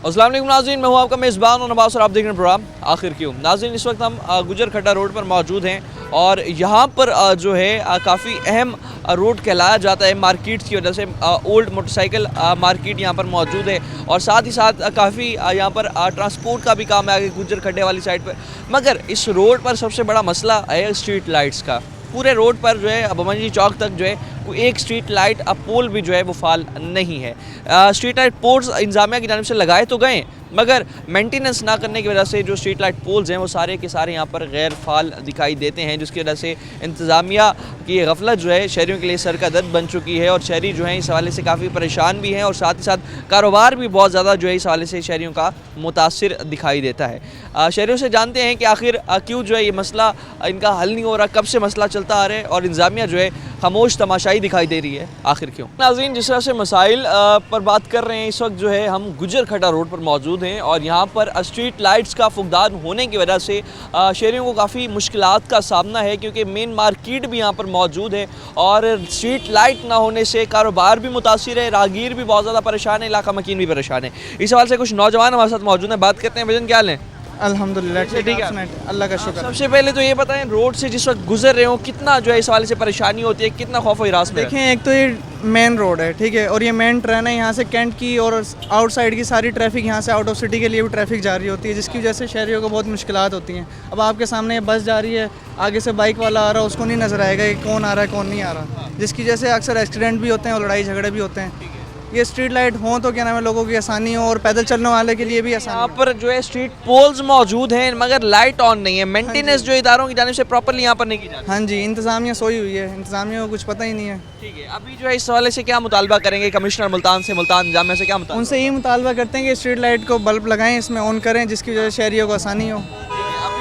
अस्सलाम वालेकुम नाज़रीन, मैं हूं आपका मेज़बान और नवाज़ और आप देख रहे हैं प्रोग्राम आखिर क्यों। नाज़रीन, इस वक्त हम गुजर खड्डा रोड पर मौजूद हैं और यहाँ पर जो है काफ़ी अहम रोड कहलाया जाता है मार्केट्स की वजह से। ओल्ड मोटरसाइकिल मार्केट यहाँ पर मौजूद है और साथ ही साथ काफ़ी यहाँ पर ट्रांसपोर्ट का भी काम है आगे गुजर खड्डे वाली साइड पर। मगर इस रोड पर सबसे बड़ा मसला है स्ट्रीट लाइट्स का। पूरे रोड पर जो है बमंजी चौक तक जो है वो एक स्ट्रीट लाइट पोल भी जो है वो फाल नहीं है। स्ट्रीट लाइट पोल्स इंतजामिया की जानिब से लगाए तो गए मगर मेंटेनेंस ना करने की वजह से जो स्ट्रीट लाइट पोल्स हैं वो सारे के सारे यहाँ पर गैर फाल दिखाई देते हैं, जिसकी वजह से इंतज़ामिया की गफलत जो है शहरियों के लिए सर का दर्द बन चुकी है और शहरी जो हैं इस हवाले से काफ़ी परेशान भी हैं और साथ ही साथ कारोबार भी बहुत ज़्यादा जो है इस हवाले से शहरियों का मुतासिर दिखाई देता है। शहरियों से जानते हैं कि आखिर क्यों जो है ये मसला इनका हल नहीं हो रहा, कब से मसला चलता आ रहा है और इंतज़ामिया जो है खामोश तमाशाई दिखाई दे रही है, आखिर क्यों। नाज़रीन, जिस तरह से मसाइल पर बात कर रहे हैं इस वक्त जो है हम गुजर खड्डा रोड पर मौजूद हैं और यहाँ पर स्ट्रीट लाइट्स का फुकदान होने की वजह से शहरियों को काफ़ी मुश्किलात का सामना है, क्योंकि मेन मार्केट भी यहाँ पर मौजूद है और स्ट्रीट लाइट ना होने से कारोबार भी मुतासिर है, राहगीर भी बहुत ज़्यादा परेशान है, इलाका मकीन भी परेशान है। इस हवाले से कुछ नौजवान हमारे साथ मौजूद हैं, बात करते हैं। भजन क्या हाल है? अल्हम्दुलिल्लाह ठीक ठीक है, है, अल्लाह का शुक्र। सबसे पहले तो ये बताएं, रोड से जिस वक्त गुजर रहे हो कितना जो है इस हवाले से परेशानी होती है, कितना खौफ और हिरास में? देखें, एक तो ये मेन रोड है, ठीक है, और ये मेन ट्रेन है यहाँ से कैंट की और आउटसाइड की सारी ट्रैफिक यहाँ से आउट ऑफ सिटी के लिए भी ट्रैफिक जा रही होती है, जिसकी वजह से शहरियों को बहुत मुश्किलात होती हैं। अब आपके सामने ये बस जा रही है, आगे से बाइक वाला आ रहा है, उसको नहीं नज़र आएगा कि कौन आ रहा है कौन नहीं आ रहा, जिसकी वजह से अक्सर एक्सीडेंट भी होते हैं और लड़ाई झगड़े भी होते हैं। ये स्ट्रीट लाइट हों तो क्या नाम है, लोगों की आसानी हो और पैदल चलने वाले के लिए भी आसानी यहाँ हो। पर जो है स्ट्रीट पोल्स मौजूद हैं मगर लाइट ऑन नहीं है। मेंटेनेंस जो इदारों की जानिब से प्रॉपर्ली यहाँ पर नहीं की जाती। हाँ जी, इंतज़ामिया सोई हुई है, इंतज़ामिया को कुछ पता ही नहीं है। ठीक है, अभी जो है इस हवाले से क्या मुतालबा करेंगे कमिश्नर मुल्तान से, मुल्तान इंतजामिया से क्या मुतालबा? उनसे यही मुतालबा करते हैं कि स्ट्रीट लाइट को बल्ब लगाएं, इसमें ऑन करें, जिसकी वजह से शहरियों को आसानी हो।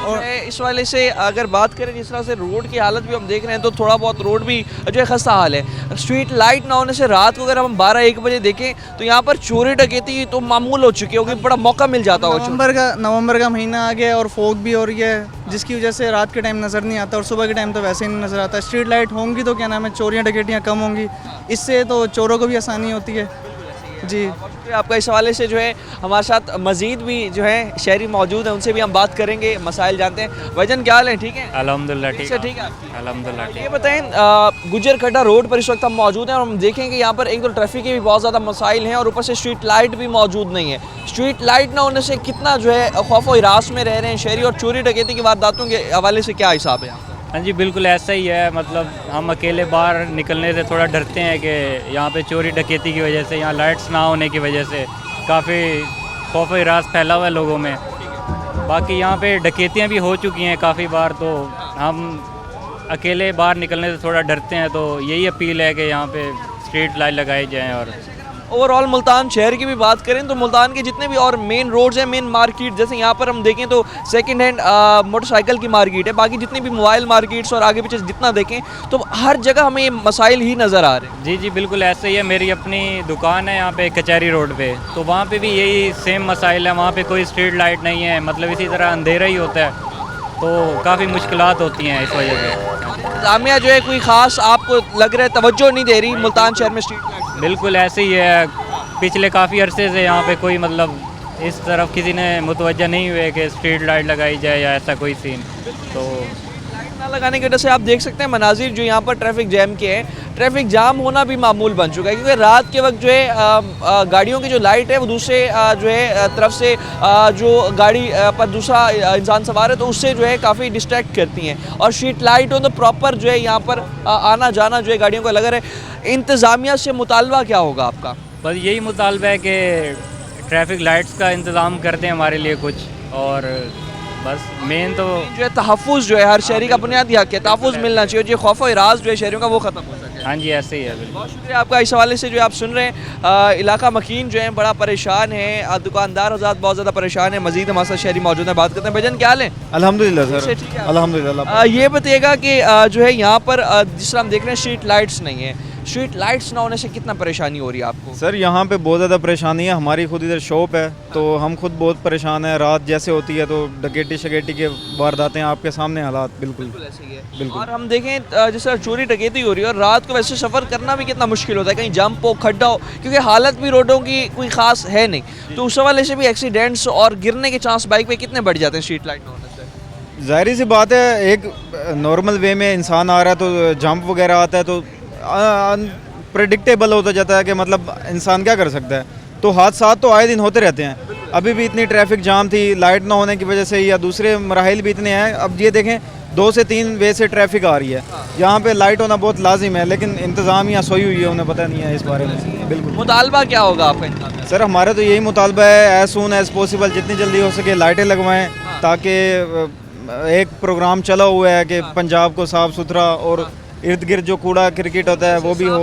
और इस वाले से अगर बात करें जिस तरह से रोड की हालत भी हम देख रहे हैं तो थोड़ा बहुत रोड भी जो है खस्ता हाल है। स्ट्रीट लाइट ना होने से रात को अगर हम 12-1 बजे देखें तो यहाँ पर चोरी डकैती तो मामूल हो चुकी होगी, बड़ा मौका मिल जाता हो। नवंबर का महीना आ गया और फोग भी हो रही है, जिसकी वजह से रात के टाइम नज़र नहीं आता और सुबह के टाइम तो वैसे ही नहीं नज़र आता। स्ट्रीट लाइट होंगी तो क्या नाम है, चोरियाँ डकैतियाँ कम होंगी, इससे तो चोरों को भी आसानी होती है। जी, आपका इस हवाले से जो है हमारे साथ मजीद भी जो है शहरी मौजूद हैं, उनसे भी हम बात करेंगे, मसाइल जानते हैं। वजन क्या हाल है? ठीक है, अल्हम्दुलिल्लाह ठीक है। ठीक है, अल्हम्दुलिल्लाह ठीक। ये बताएं, गुजर खड्डा रोड पर इस वक्त हम मौजूद हैं और हम देखेंगे यहाँ पर एक तो ट्रैफिक के भी बहुत ज़्यादा मसाइल हैं और ऊपर से स्ट्रीट लाइट भी मौजूद नहीं है। स्ट्रीट लाइट ना होने से कितना जो है खौफ और हिरास में रह रहे हैं शहरी और चोरी डकैती की वारदातों के हवाले से क्या हिसाब है? हाँ जी, बिल्कुल ऐसा ही है। मतलब हम अकेले बाहर निकलने से थोड़ा डरते हैं कि यहाँ पे चोरी डकैती की वजह से, यहाँ लाइट्स ना होने की वजह से काफ़ी खौफ हिरास फैला हुआ है लोगों में। बाकी यहाँ पे डकैतियाँ भी हो चुकी हैं काफ़ी बार, तो हम अकेले बाहर निकलने से थोड़ा डरते हैं। तो यही अपील है कि यहाँ पे स्ट्रीट लाइट लगाई जाएँ। और ओवरऑल मुल्तान शहर की भी बात करें तो मुल्तान के जितने भी और मेन रोड्स हैं, मेन मार्केट, जैसे यहाँ पर हम देखें तो सेकंड हैंड मोटरसाइकिल की मार्केट है, बाकी जितनी भी मोबाइल मार्केट्स और आगे पीछे जितना देखें तो हर जगह हमें ये मसाइल ही नज़र आ रहे हैं। जी जी, बिल्कुल ऐसे ही है। मेरी अपनी दुकान है यहाँ पे कचहरी रोड पे, तो वहाँ पे भी यही सेम मसाइल है। वहाँ पे कोई स्ट्रीट लाइट नहीं है, मतलब इसी तरह अंधेरा ही होता है, तो काफ़ी मुश्किलात होती हैं इस वजह से। जामिया जो है कोई ख़ास आपको लग रहा है तवज्जो नहीं दे रही मुल्तान शहर में स्ट्रीट लाइट? बिल्कुल ऐसे ही है। पिछले काफ़ी अरसे से यहाँ पे कोई मतलब इस तरफ किसी ने मुतवज्जा नहीं हुए कि स्ट्रीट लाइट लगाई जाए या ऐसा कोई सीन। तो लाइट ना लगाने की वजह से आप देख सकते हैं मनाजिर जो यहाँ पर ट्रैफिक जैम के हैं, ट्रैफिक जाम होना भी मामूल बन चुका है, क्योंकि रात के वक्त जो है गाड़ियों की जो लाइट है वो दूसरे जो है तरफ से जो गाड़ी पर दूसरा इंसान सवार है तो उससे जो है काफ़ी डिस्ट्रैक्ट करती हैं। और स्ट्रीट लाइट हो तो प्रॉपर जो है यहाँ पर आना जाना जो है गाड़ियों का लगा रहे। इंतज़ामिया से मुतालबा क्या होगा आपका? बस यही मुतालबा है कि ट्रैफिक लाइट्स का इंतज़ाम कर दें हमारे लिए कुछ, और बस मेन तो जो है तहफ़्फ़ुज़ जो है हर शहरी का बुनियादी हक़ है, तहफ़्फ़ुज़ मिलना चाहिए, जो खौफ और हिरास जो है शहरियों का वो ख़त्म हो सके। हाँ जी, ऐसे ही है। बिल्कुल बहुत शुक्रिया आपका। इस हवाले से जो आप सुन रहे हैं इलाका मकीन जो है बड़ा परेशान है, दुकानदार हज़रात बहुत ज़्यादा परेशान है। मज़ीद हमारे साथ शहरी मौजूद हैं, बात करते हैं। भजन क्या हाल है? अल्हम्दुलिल्लाह सर, ठीक है, अल्हम्दुलिल्लाह। ये बताइएगा कि जो है यहाँ पर जिस तरह हम देख रहे हैं स्ट्रीट लाइट्स नहीं है, स्ट्रीट लाइट्स ना होने से कितना परेशानी हो रही है आपको? सर यहाँ पे बहुत ज़्यादा परेशानी है। हमारी खुद इधर शॉप है तो हम खुद बहुत परेशान हैं। रात जैसे होती है तो डकैती शकेटी के वारदातें आपके सामने हालात बिल्कुल ऐसे ही है। बिल्कुल। और हम देखें जैसे चोरी डकैती हो रही है और रात को वैसे सफ़र करना भी कितना मुश्किल होता है, कहीं जंप हो खड्डा हो, क्योंकि हालत भी रोडों की कोई ख़ास है नहीं, तो उस हवाले से भी एक्सीडेंट्स और गिरने के चांस बाइक पे कितने बढ़ जाते हैं स्ट्रीट लाइट ना होने से? ज़ाहिर सी बात है, एक नॉर्मल वे में इंसान आ रहा है तो जंप वगैरह आता है तो प्रेडिक्टेबल होता जाता है कि मतलब इंसान क्या कर सकता है। तो हादसा तो आए दिन होते रहते हैं। अभी भी इतनी ट्रैफिक जाम थी लाइट ना होने की वजह से, या दूसरे मराहिल भी इतने हैं। अब ये देखें 2 से 3 वे से ट्रैफिक आ रही है, यहाँ पे लाइट होना बहुत लाजिम है, लेकिन इंतज़ामिया सोई हुई है, उन्हें पता नहीं है इस बारे में। बिल्कुल। मुतालबा क्या होगा आपका? सर हमारा तो यही मुतालबा है, एज सून एज पॉसिबल जितनी जल्दी हो सके लाइटें लगवाएं, ताकि एक प्रोग्राम चला हुआ है कि पंजाब को साफ़ सुथरा और इर्द गिर्द जो कूड़ा क्रिकेट होता है वो भी हो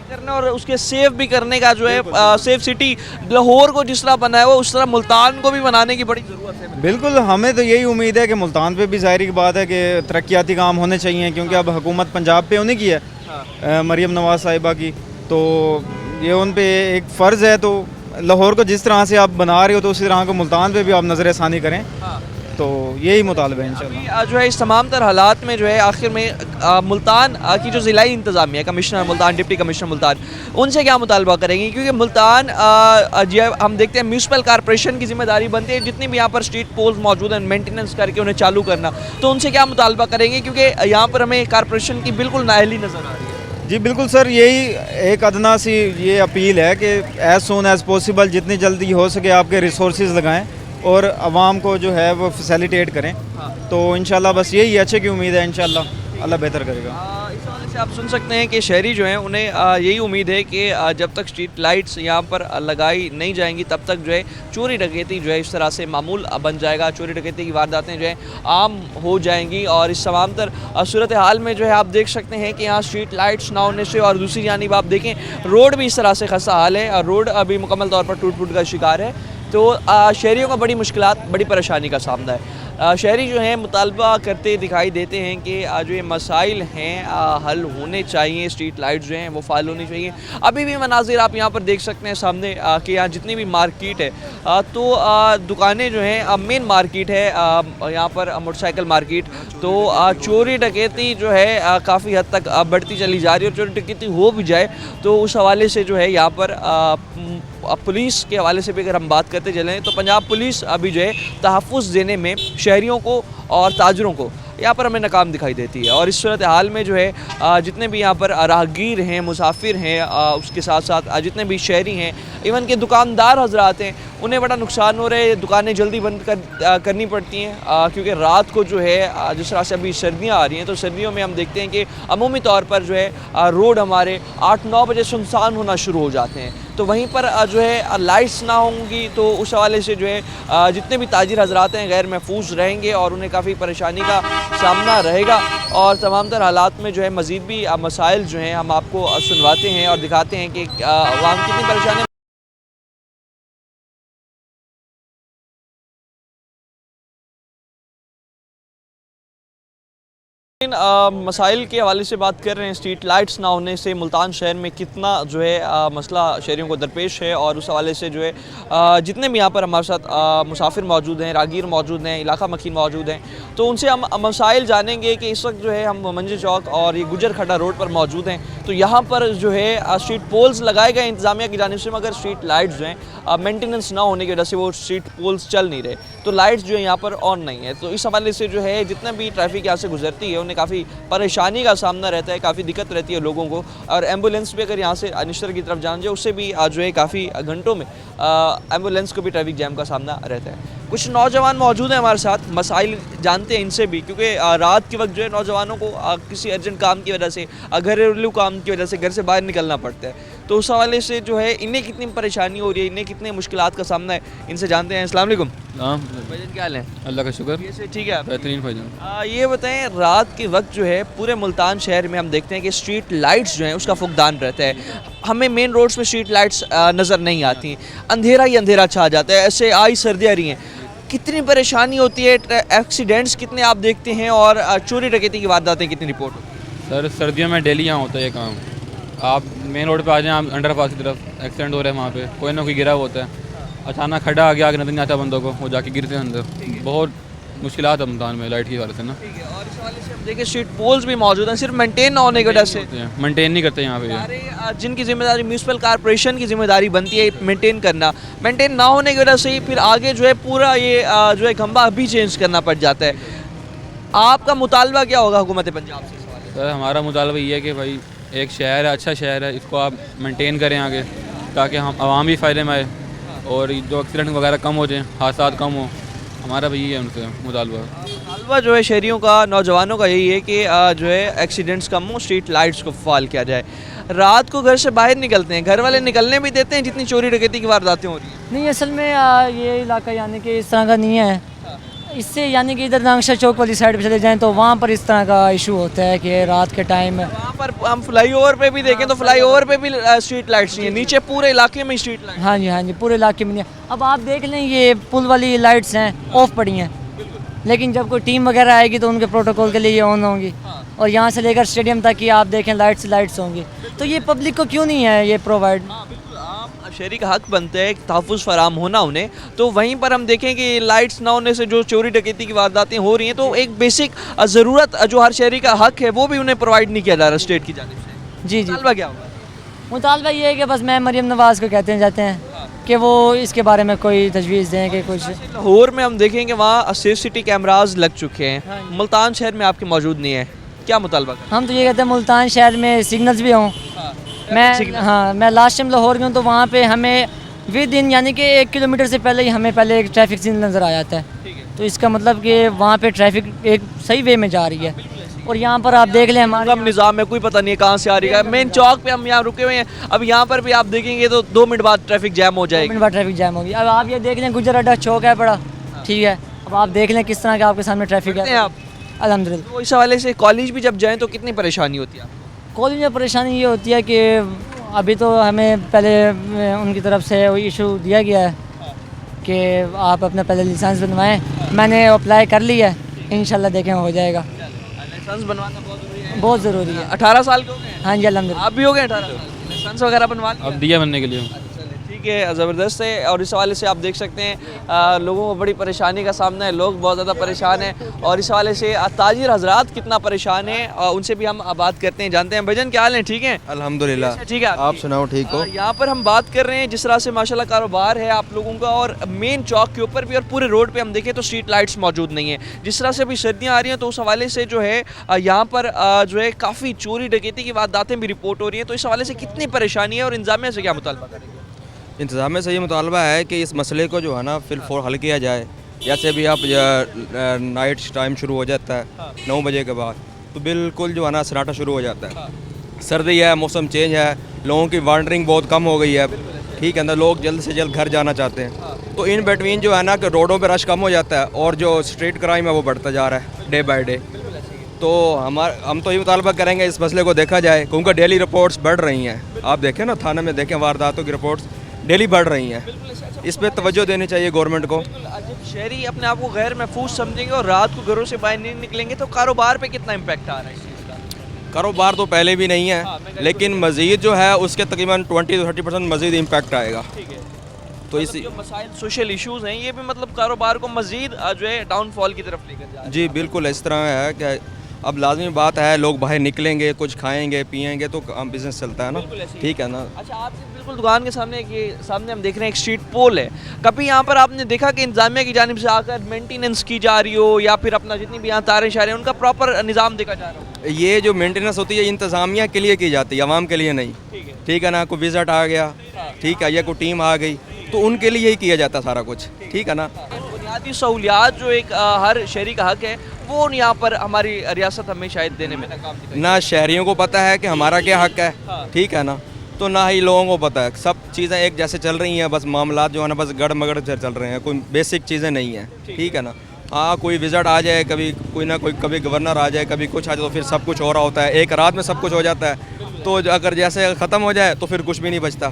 करना, और उसके सेफ भी करने का जो है सेफ सिटी लाहौर को जिस तरह बनाया हुआ उस तरह मुल्तान को भी बनाने की बड़ी ज़रूरत है। बिल्कुल। हमें तो यही उम्मीद है कि मुल्तान पे भी ज़ाहिर की बात है कि तरक्याती काम होने चाहिए, क्योंकि अब हुकूमत पंजाब पे उन्हीं की है, मरीम नवाज साहिबा की, तो ये उन पे एक फ़र्ज़ है। तो लाहौर को जिस तरह से आप बना रहे हो तो उसी तरह को मुल्तान पे भी आप नज़र-ए-सानी करें, तो यही मुतालबा है इंशाल्लाह। जो है इस तमाम तर हालात में जो है आखिर में मुल्तान की जो ज़िलाई इंतज़ामिया commissioner Multan, deputy commissioner Multan, उनसे क्या मुतालबा करेंगे? क्योंकि मुल्तान जो हम देखते हैं म्यूनसिपल कॉर्पोरेशन की जिम्मेदारी बनती है, जितनी भी यहाँ पर स्ट्रीट पोल्स मौजूद हैं मेंटेनेंस करके उन्हें चालू करना, तो उनसे क्या मुतालबा करेंगे? क्योंकि यहाँ पर हमें कॉर्पोरेशन की बिल्कुल नाअहली नज़र आ रही है। जी बिल्कुल सर, यही एक अदना सी ये अपील है कि एज सून एज पॉसिबल जितनी जल्दी हो सके आपके रिसोर्सेज लगाएं और आवाम को जो है वो फैसिलिटेट करें। तो इंशाल्लाह बस यही अच्छे की उम्मीद है, इंशाल्लाह अल्लाह बेहतर करेगा। इस हवाले से आप सुन सकते हैं कि शहरी जो हैं उन्हें यही उम्मीद है कि जब तक स्ट्रीट लाइट्स यहाँ पर लगाई नहीं जाएंगी तब तक जो है चोरी डकैती जो है इस तरह से मामूल बन जाएगा, चोरी डकैती की वारदातें जो है आम हो जाएंगी। और इस तमाम तर सूरत हाल में जो है आप देख सकते हैं कि यहाँ स्ट्रीट लाइट्स ना होने से, और दूसरी जानिब आप देखें रोड भी इस तरह से खस्ता हाल है, और रोड अभी मुकम्मल तौर पर टूट फूट का शिकार है। तो शहरियों का बड़ी मुश्किलात, बड़ी परेशानी का सामना है। शहरी जो हैं मुतालबा करते दिखाई देते हैं कि जो ये मसाइल हैं हल होने चाहिए, स्ट्रीट लाइट्स जो हैं वो फाल होनी चाहिए। अभी भी मनाजिर आप यहाँ पर देख सकते हैं सामने कि यहाँ जितनी भी मार्केट है तो दुकानें जो हैं, मेन मार्केट है यहाँ पर मोटरसाइकिल मार्केट, तो चोरी डकैती जो है काफ़ी हद तक बढ़ती चली जा रही है। और चोरी डकैती हो भी जाए तो उस हवाले से जो है यहाँ पर पुलिस के हवाले से भी अगर हम बात करते चलें तो पंजाब पुलिस अभी जो है तहफ़्फ़ुज़ देने में शहरियों को और ताजरों को यहाँ पर हमें नाकाम दिखाई देती है। और इस सूरत हाल में जो है जितने भी यहाँ पर राहगीर हैं, मुसाफिर हैं, उसके साथ साथ जितने भी शहरी हैं, इवन के दुकानदार हजरात हैं, उन्हें बड़ा नुकसान हो रहा है। दुकानें जल्दी बंद करनी पड़ती हैं क्योंकि रात को जो है जिस तरह से अभी सर्दियाँ आ रही हैं तो सर्दियों में हम देखते हैं कि अमूमी तौर पर जो है रोड हमारे 8-9 बजे सुनसान होना शुरू हो जाते हैं। तो वहीं पर जो है लाइट्स ना होंगी तो उस हवाले से जो है जितने भी ताजिर हजरात हैं गैर महफूज रहेंगे और उन्हें काफ़ी परेशानी का सामना रहेगा। और तमाम तर हालात में जो है मज़ीद भी मसाइल जो हैं हम आपको सुनवाते हैं और दिखाते हैं कि आवाम कितनी परेशानी। मसाइल के हवाले से बात कर रहे हैं, स्ट्रीट लाइट्स ना होने से मुल्तान शहर में कितना जो है मसला शहरियों को दरपेश है। और उस हवाले से जो है जितने भी यहाँ पर हमारे साथ मुसाफिर मौजूद हैं, रागीर मौजूद हैं, इलाका मकीन मौजूद हैं, तो उनसे हम मसाइल जानेंगे कि इस वक्त जो है हम मंजिल चौक और ये गुजर खड्डा रोड पर मौजूद हैं। तो यहाँ पर जो है स्ट्रीट पोल्स लगाए गए इंतज़ामिया की जानिब से, मगर स्ट्रीट लाइट्स जो हैं मेंटेनेंस ना होने की वजह से वो स्ट्रीट पोल्स चल नहीं रहे, तो लाइट्स जो है यहाँ पर ऑन नहीं है। तो इस हवाले से जो है जितना भी ट्रैफिक यहाँ से गुजरती है उन्हें काफ़ी परेशानी का सामना रहता है, काफ़ी दिक्कत रहती है लोगों को। और एम्बुलेंस भी अगर यहाँ से निश्तर की तरफ जाना जाए उससे भी जो है काफ़ी घंटों में एम्बुलेंस को भी ट्रैफिक जैम का सामना रहता है। कुछ नौजवान मौजूद हैं हमारे साथ, मसाइल जानते हैं इनसे भी, क्योंकि रात के वक्त जो है नौजवानों को किसी अर्जेंट काम की वजह से, घरेलू काम की वजह से घर से बाहर निकलना पड़ता है। तो उस हवाले से जो है इन्हें कितनी परेशानी हो रही है, इन्हें कितने मुश्किलात का सामना है, इनसे जानते हैं। अस्सलाम वालेकुम। भाईजान क्या हाल है? अल्लाह का शुक्र, ये ठीक है बेहतरीन भाईजान। ये बताएं, रात के वक्त जो है पूरे मुल्तान शहर में हम देखते हैं कि स्ट्रीट लाइट्स जो हैं उसका फुकदान रहता है। हमें मेन रोड्स पे स्ट्रीट लाइट्स नज़र नहीं आती, अंधेरा ही अंधेरा छा जाता है। ऐसे आई सर्दियाँ रही हैं, कितनी परेशानी होती है, एक्सीडेंट्स कितने आप देखते हैं और चोरी डकैती की वारदातें कितनी रिपोर्ट होती हैं? सर सर्दियों में डेली यहाँ होता है ये काम, आप मेन रोड पे आ जाएं, आप अंडर पास की तरफ एक्सीडेंट हो रहा है, वहाँ पे कोई ना कोई गिरा हुआ होता है, अचानक खड्डा आ गया, आगे नजर नहीं आता बंदों को, वो जाके गिरते हैं अंदर। बहुत मुश्किलात है मुल्तान में लाइट की वजह से ना। और इस हवाले से हम देखिए स्ट्रीट पोल्स भी मौजूद हैं, सिर्फ मेंटेन ना होने की वजह से। मेंटेन नहीं करते यहाँ पे ये। सारे जिनकी जिम्मेदारी म्यूनसिपल कॉर्पोरेशन की जिम्मेदारी बनती है मेंटेन करना, मेंटेन ना होने की वजह से ही फिर आगे जो है पूरा ये जो है खंबा अभी चेंज करना पड़ जाता है। आपका मुतालबा क्या होगा हुकूमत पंजाब से इस हवाले से? सर हमारा मुतालबा ये है कि भाई एक शहर है, अच्छा शहर है, इसको आप मेंटेन करें आगे, ताकि हम आवाम भी फ़ायदे में आए और जो एक्सीडेंट वगैरह कम हो जाए, हादसा कम हो। हमारा भी यही है उनसे मुतालबा। मुतालबा जो है शहरियों का, नौजवानों का यही है कि जो है एक्सीडेंट्स कम हो, स्ट्रीट लाइट्स को फाल किया जाए। रात को घर से बाहर निकलते हैं, घर वाले निकलने भी देते हैं जितनी चोरी डकैती की वारदातें हो रही हैं? नहीं, असल में ये इलाका यानी कि इस तरह का नहीं है। इससे यानी कि इधर नागशा चौक वाली साइड पे चले जाएं तो वहाँ पर इस तरह का इशू होता है कि रात के टाइम वहाँ पर हम फ्लाईओवर पे भी देखें तो फ्लाईओवर पे भी स्ट्रीट लाइट्स नहीं है, नीचे पूरे इलाके में स्ट्रीट लाइट। हाँ जी पूरे इलाके में नहीं है। अब आप देख लें ये पुल वाली लाइट्स हैं ऑफ पड़ी हैं, लेकिन जब कोई टीम वगैरह आएगी तो उनके प्रोटोकॉल के लिए ये ऑन होंगी, और यहाँ से लेकर स्टेडियम तक की आप देखें लाइट्स होंगी। तो ये पब्लिक को क्यों नहीं है ये प्रोवाइड? आम शहरी का हक बनता है तहफ़्फ़ुज़ फराम होना उन्हें, तो वहीं पर हम देखें कि लाइट्स ना होने से जो चोरी डकैती की वारदातें हो रही हैं, तो एक बेसिक ज़रूरत जो हर शहरी का हक है वो भी उन्हें प्रोवाइड नहीं किया जा रहा स्टेट की जानिब से। जी मुतालबा क्या होगा? मुतालबा ये है कि बस मैं मरीम नवाज़ को कहते जाते हैं कि वो इसके बारे में कोई तजवीज़ दें कि कुछ। लाहौर में हम देखें कि वहाँ CCTV कैमराज लग चुके हैं, मुल्तान शहर में आपके मौजूद नहीं है, क्या मुतालबा? हम तो ये कहते हैं मुल्तान शहर में सिग्नल्स भी हों। मैं लास्ट टाइम लाहौर गया हूँ तो वहाँ पे हमें विद इन यानी कि 1 किलोमीटर से पहले ही हमें पहले एक ट्रैफिक सिग्नल नज़र आ जाता है। तो इसका मतलब कि वहाँ पे ट्रैफिक एक सही वे में जा रही है, और यहाँ पर आप देख लें हमारे कम निज़ाम है, कोई पता नहीं है कहाँ से आ रही है। मेन चौक पे हम यहाँ रुके हुए हैं, अब यहाँ पर भी आप देखेंगे तो 2 मिनट बाद ट्रैफिक जैम हो 2 जाएगी। मिनट बाद ट्रैफिक जैम होगी। अब आप ये देख लें गुजर अड्डा चौक है बड़ा, ठीक है, अब आप देख लें किस तरह का आपके सामने ट्रैफिक हैं है। आप अल्हम्दुलिल्लाह। तो इस हवाले से कॉलेज भी जब जाएँ तो कितनी परेशानी होती है? कॉलेज में परेशानी ये होती है कि अभी तो हमें पहले उनकी तरफ से वो इशू दिया गया है कि आप अपना पहले लाइसेंस बनवाएं। मैंने अप्लाई कर लिया है, इंशाल्लाह देखें हो जाएगा। लाइसेंस बनवाना बहुत ज़रूरी है। बहुत ज़रूरी है। 18 साल के हो गए? हाँ जी अल्हम्दुलिल्लाह। आप भी हो गए 18 साल? लाइसेंस वगैरह बनवा लिया? अब दिया बनने के लिए। ठीक है, ज़बरदस्त है। और इस हवाले से आप देख सकते हैं लोगों को बड़ी परेशानी का सामना है, लोग बहुत ज़्यादा परेशान हैं, और इस हवाले से ताजिर हजरात कितना परेशान है उनसे भी हम बात करते हैं, जानते हैं। भजन क्या हाल है? ठीक है अल्हम्दुलिल्लाह। ठीक है, आप सुनाओ, ठीक हो? यहाँ पर हम बात कर रहे हैं जिस तरह से माशाल्लाह कारोबार है आप लोगों का, और मेन चौक के ऊपर भी और पूरे रोड पे हम देखें तो स्ट्रीट लाइट्स मौजूद नहीं है। जिस तरह से अभी सर्दियाँ आ रही हैं तो उस हवाले से जो है यहाँ पर जो है काफ़ी चोरी डकैती की वारदातें भी रिपोर्ट हो रही हैं, तो इस हवाले से कितनी परेशानी है और इंतजामिया से क्या मुतालबा करेंगे? इंतज़ाम से ये मुतालबा है कि इस मसले को जो है ना फिर हल किया जाए। जैसे भी आप नाइट टाइम शुरू हो जाता है 9 बजे के बाद, तो बिल्कुल जो है ना सन्नाटा शुरू हो जाता है। सर्दी है, मौसम चेंज है, लोगों की वांडरिंग बहुत कम हो गई है, ठीक है ना, लोग जल्द से जल्द घर जाना चाहते हैं। तो इन बिटवीन जो है ना कि रोडों पर रश कम हो जाता है, और जो स्ट्रीट क्राइम है वो बढ़ता जा रहा है डे बाई डे। तो हम तो ये मुतालबा करेंगे इस मसले को देखा जाए, क्योंकि डेली रिपोर्ट्स बढ़ रही हैं। आप देखें ना, थाने में देखें वारदातों की रिपोर्ट्स डेली बढ़ रही हैं। इस पर तवज्जो देनी चाहिए गवर्नमेंट को। जब शहरी अपने आप को गैर महफूज समझेंगे और रात को घरों से बाहर नहीं निकलेंगे तो कारोबार पे कितना इम्पैक्ट आ रहा है इस चीज़ का? कारोबार तो पहले भी नहीं है, लेकिन मज़ीद जो है उसके तकरीबन 20 से 30% मज़ीद इम्पैक्ट आएगा। ठीक है, तो इस जो मसाइल सोशल इश्यूज हैं ये भी मतलब कारोबार को मज़ीद जो है डाउनफॉल की तरफ लेकर जा रहे हैं। जी बिल्कुल इस तरह है कि अब लाजमी बात है, लोग बाहर निकलेंगे, कुछ खाएंगे पिएंगे तो बिज़नेस चलता है ना, ठीक है ना। अच्छा, आपके बिल्कुल दुकान के सामने हम देख रहे हैं एक स्ट्रीट पोल है। कभी यहाँ पर आपने देखा कि इंतजामिया की जानिब से आकर मेंटेनेंस की जा रही हो, या फिर अपना जितनी भी यहाँ तारें शारें उनका प्रॉपर निज़ाम देखा जा रहा हो? ये जो मेंटेनेंस होती है इंतज़ामिया के लिए की जाती है, आवाम के लिए नहीं, ठीक है ना। कोई विज़िट आ गया, ठीक है, या कोई टीम आ गई तो उनके लिए ही किया जाता सारा कुछ, ठीक है ना। बुनियादी सहूलियात जो एक हर शहरी का हक है वो यहाँ पर हमारी रियासत हमें शायद देने में नाकाम दिखाई। ना शहरियों को पता है कि हमारा क्या हक है, ठीक है ना, तो ना ही लोगों को पता है। सब चीज़ें एक जैसे चल रही हैं, बस मामलात जो है ना बस गड़ मगड़ चल रहे हैं, कोई बेसिक चीज़ें नहीं हैं, ठीक है ना। हाँ, कोई विज़िट आ जाए, कभी कोई ना कोई, कभी गवर्नर आ जाए, कभी कुछ आ जाए, तो फिर सब कुछ हो रहा होता है, एक रात में सब कुछ हो जाता है। तो अगर जैसे ख़त्म हो जाए तो फिर कुछ भी नहीं बचता,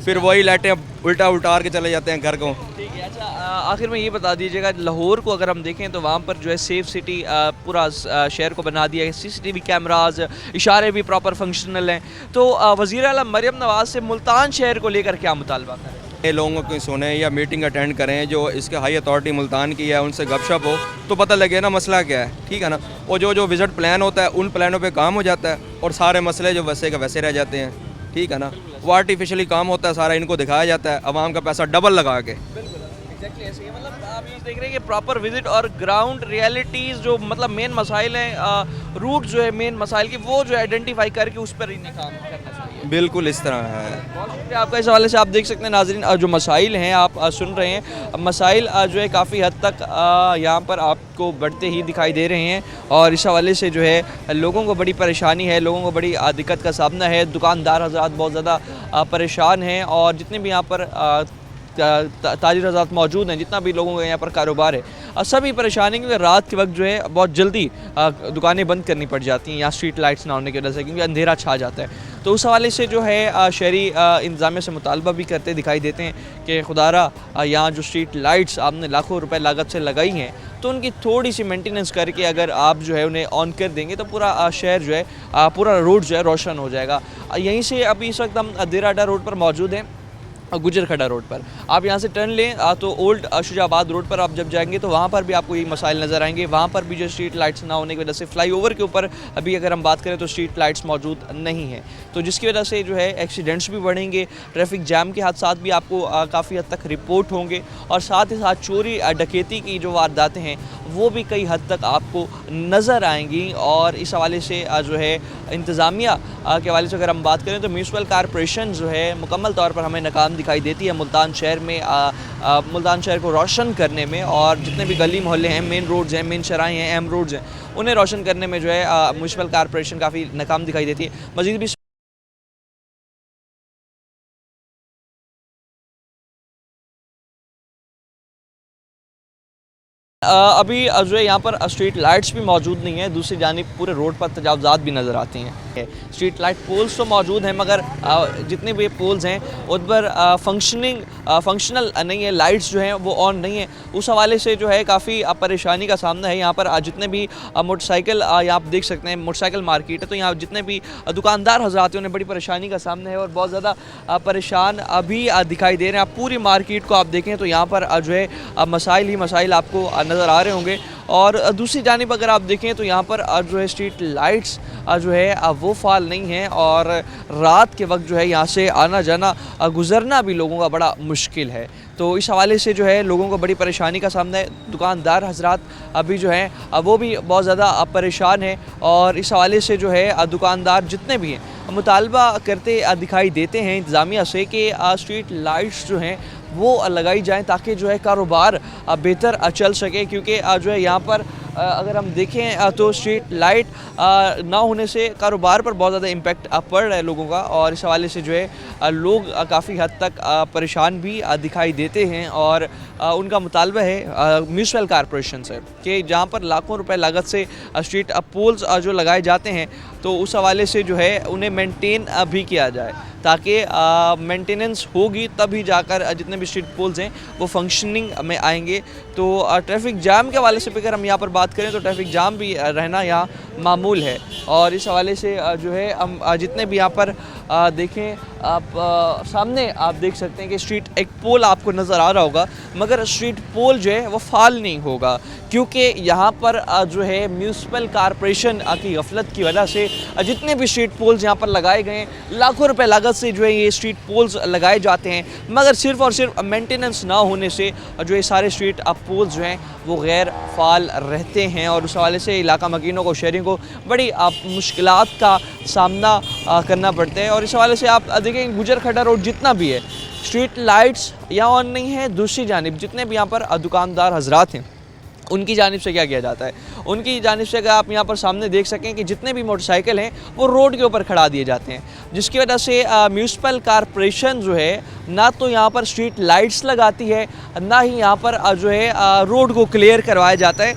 फिर वही लाइटें उल्टा के चले जाते हैं घर को। ठीक है, अच्छा आखिर में ये बता दीजिएगा, लाहौर को अगर हम देखें तो वहाँ पर जो है सेफ सिटी पूरा शहर को बना दिया है, CCTV कैमराज, इशारे भी प्रॉपर फंक्शनल हैं। तो वज़ीर आला मरियम नवाज़ से मुल्तान शहर को लेकर क्या मुतालबा करें? ये लोगों को सुने या मीटिंग अटेंड करें जो इसके हाई अथॉरिटी मुल्तान की है, उनसे गपशप हो तो पता लगे ना मसला क्या है, ठीक है ना। और जो विज़िट प्लान होता है उन प्लानों पे काम हो जाता है और सारे मसले जो वैसे के वैसे रह जाते हैं, ठीक है ना। वो आर्टिफिशियली काम होता है सारा, इनको दिखाया जाता है अवाम का पैसा डबल लगा के। एग्जैक्टली ऐसे ही, मतलब आप ये देख रहे हैं कि प्रॉपर विजिट और ग्राउंड रियलिटीज़ जो मतलब मेन मसाइल हैं, रूट जो है मेन मसाइल की, वो जो आइडेंटिफाई करके उस पर इन्हें काम करना चाहिए। बिल्कुल इस तरह है। बहुत शुक्रिया आपका इस हवाले से। आप देख सकते हैं नाज़रीन, जो मसाइल हैं आप सुन रहे हैं, मसाइल जो है काफ़ी हद तक यहाँ पर आपको बढ़ते ही दिखाई दे रहे हैं और इस हवाले से जो है लोगों को बड़ी परेशानी है, लोगों को बड़ी दिक्कत का सामना है। दुकानदार हज़रात बहुत ज़्यादा परेशान हैं और जितने भी यहाँ पर ताजिर हज़रात मौजूद हैं, जितना भी लोगों का यहाँ पर कारोबार है, सभी परेशानी, क्योंकि रात के वक्त जो है बहुत जल्दी दुकानें बंद करनी पड़ जाती हैं यहाँ स्ट्रीट लाइट्स ना होने की वजह से, क्योंकि अंधेरा छा जाता है। तो उस हवाले से जो है शहरी इंतज़ामिया से मुतालबा भी करते दिखाई देते हैं कि खुदारा यहाँ जो स्ट्रीट लाइट्स आपने लाखों रुपए लागत से लगाई हैं, तो उनकी थोड़ी सी मेंटेनेंस करके अगर आप जो है उन्हें ऑन कर देंगे तो पूरा शहर जो है, पूरा रोड जो है रोशन हो जाएगा। यहीं से अभी इस वक्त हम देराडा रोड पर मौजूद हैं, गुजर खड्डा रोड पर। आप यहाँ से टर्न लें तो ओल्ड शुजाबाद रोड पर आप जब जाएंगे तो वहाँ पर भी आपको ये मसाइल नज़र आएंगे। वहाँ पर भी जो स्ट्रीट लाइट्स ना होने की वजह से, फ्लाईओवर के ऊपर अभी अगर हम बात करें तो स्ट्रीट लाइट्स मौजूद नहीं हैं, तो जिसकी वजह से जो है एक्सीडेंट्स भी बढ़ेंगे, ट्रैफिक जैम के हादसात भी आपको काफ़ी हद तक रिपोर्ट होंगे और साथ ही साथ चोरी डकैती की जो वारदातें हैं वो भी कई हद तक आपको नज़र आएंगी। और इस हवाले से जो है इंतज़ामिया के हवाले से अगर हम बात करें तो म्यूनसिपल कॉरपोरेशन जो है मुकम्मल तौर पर हमें नाकाम दिखाई देती है मुल्तान शहर में, मुल्तान शहर को रोशन करने में, और जितने भी गली मोहल्ले हैं, मेन रोड्स हैं, मेन शराहें हैं, अहम रोड्स हैं, उन्हें रोशन करने में जो है म्यूनसिपल कॉरपोरेशन काफ़ी नाकाम दिखाई देती है। मज़ीद भी अभी जो है यहाँ पर स्ट्रीट लाइट्स भी मौजूद नहीं है, दूसरी जानिब पूरे रोड पर तजावज़ात भी नज़र आती हैं। स्ट्रीट लाइट पोल्स तो मौजूद हैं मगर जितने भी पोल्स हैं उन पर फंक्शनल नहीं है, लाइट्स जो हैं वो ऑन नहीं है। उस हवाले से जो है काफ़ी परेशानी का सामना है यहाँ पर। जितने भी मोटरसाइकिल यहाँ आप देख सकते हैं, मोटरसाइकिल मार्केट है, तो यहाँ जितने भी दुकानदार हज़रात हैं उन्हें बड़ी परेशानी का सामना है और बहुत ज़्यादा परेशान अभी दिखाई दे रहे हैं। आप पूरी मार्केट को आप देखें तो यहाँ पर जो है मसाइल ही मसाइल आपको नज़र आ रहे होंगे। और दूसरी जानिब अगर आप देखें तो यहाँ पर जो है स्ट्रीट लाइट्स जो है वो फाल नहीं है और रात के वक्त जो है यहाँ से आना जाना गुज़रना भी लोगों का बड़ा मुश्किल है। तो इस हवाले से जो है लोगों को बड़ी परेशानी का सामना है। दुकानदार हज़रात अभी जो हैं वो भी बहुत ज़्यादा परेशान हैं और इस हवाले से जो है दुकानदार जितने भी हैं मुतालबा करते दिखाई देते हैं इंतज़ामिया से कि स्ट्रीट लाइट्स जो हैं वो लगाई जाएं ताकि जो है कारोबार बेहतर चल सके, क्योंकि जो है यहाँ पर अगर हम देखें तो स्ट्रीट लाइट ना होने से कारोबार पर बहुत ज़्यादा इम्पेक्ट पड़ रहा है लोगों का और इस हवाले से जो है लोग काफ़ी हद तक परेशान भी दिखाई देते हैं और उनका मुतालबा है म्यूनसिपल कॉरपोरेशन से कि जहाँ पर लाखों रुपए लागत से स्ट्रीट पोल्स जो लगाए जाते हैं तो उस हवाले से जो है उन्हें मेंटेन भी किया जाए ताकि मेंटेनेंस होगी तभी जाकर जितने भी स्ट्रीट पोल्स हैं वो फंक्शनिंग में आएंगे। तो ट्रैफिक जाम के हवाले से अगर हम यहाँ पर बात करें तो ट्रैफिक जाम भी रहना यहाँ मामूल है और इस हवाले से जो है हम जितने भी यहाँ पर देखें आप सामने आप देख सकते हैं कि स्ट्रीट एक पोल आपको नज़र आ रहा होगा मगर स्ट्रीट पोल जो है वो फाल नहीं होगा क्योंकि यहाँ पर जो है म्यूनसिपल कॉरपोरेशन की गफलत की वजह से जितने भी स्ट्रीट पोल्स यहाँ पर लगाए गए लाखों रुपए लागत से जो है ये स्ट्रीट पोल्स लगाए जाते हैं मगर सिर्फ़ और सिर्फ मेंटेनेंस ना होने से जो ये सारे स्ट्रीट पोल्स जो हैं वो गैर फाल रहते हैं और उस हवाले से इलाका मकीनों को, शहरियों को बड़ी मुश्किलात का सामना करना पड़ता है। और इस हवाले से आप देखें गुजर खड्डा रोड जितना भी है स्ट्रीट लाइट्स यहाँ ऑन नहीं है। दूसरी जानिब जितने भी यहाँ पर दुकानदार हजरात हैं उनकी जानिब से क्या किया जाता है? उनकी जानिब से अगर आप यहाँ पर सामने देख सकें कि जितने भी मोटरसाइकिल हैं वो रोड के ऊपर खड़ा दिए जाते हैं, जिसकी वजह से म्यूनसिपल कॉरपोरेशन जो है ना तो यहाँ पर स्ट्रीट लाइट्स लगाती है, ना ही यहाँ पर जो है रोड को क्लियर करवाया जाता है।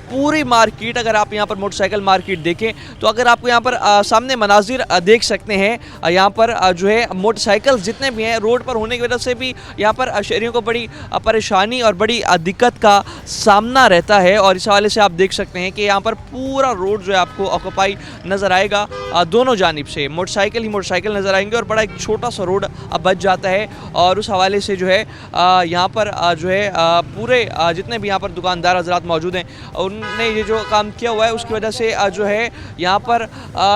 पूरी मार्केट, अगर आप यहाँ पर मोटरसाइकिल मार्केट देखें तो अगर आपको यहाँ पर सामने मनाजिर देख सकते हैं, यहाँ पर जो है मोटरसाइकिल जितने भी हैं रोड पर होने की वजह से भी यहाँ पर शहरियों को बड़ी परेशानी और बड़ी दिक्कत का सामना रहता है। और इस हवाले से आप देख सकते हैं कि यहाँ पर पूरा रोड जो है आपको ऑक्यूपाई नज़र आएगा, दोनों जानिब से मोटरसाइकिल ही मोटरसाइकिल नज़र आएंगे और बड़ा एक छोटा सा रोड बच जाता है। और उस हवाले से जो है यहाँ पर जो है पूरे जितने भी यहाँ पर दुकानदार हजरात मौजूद हैं उनने ये जो काम किया हुआ है उसकी वजह से जो है यहाँ पर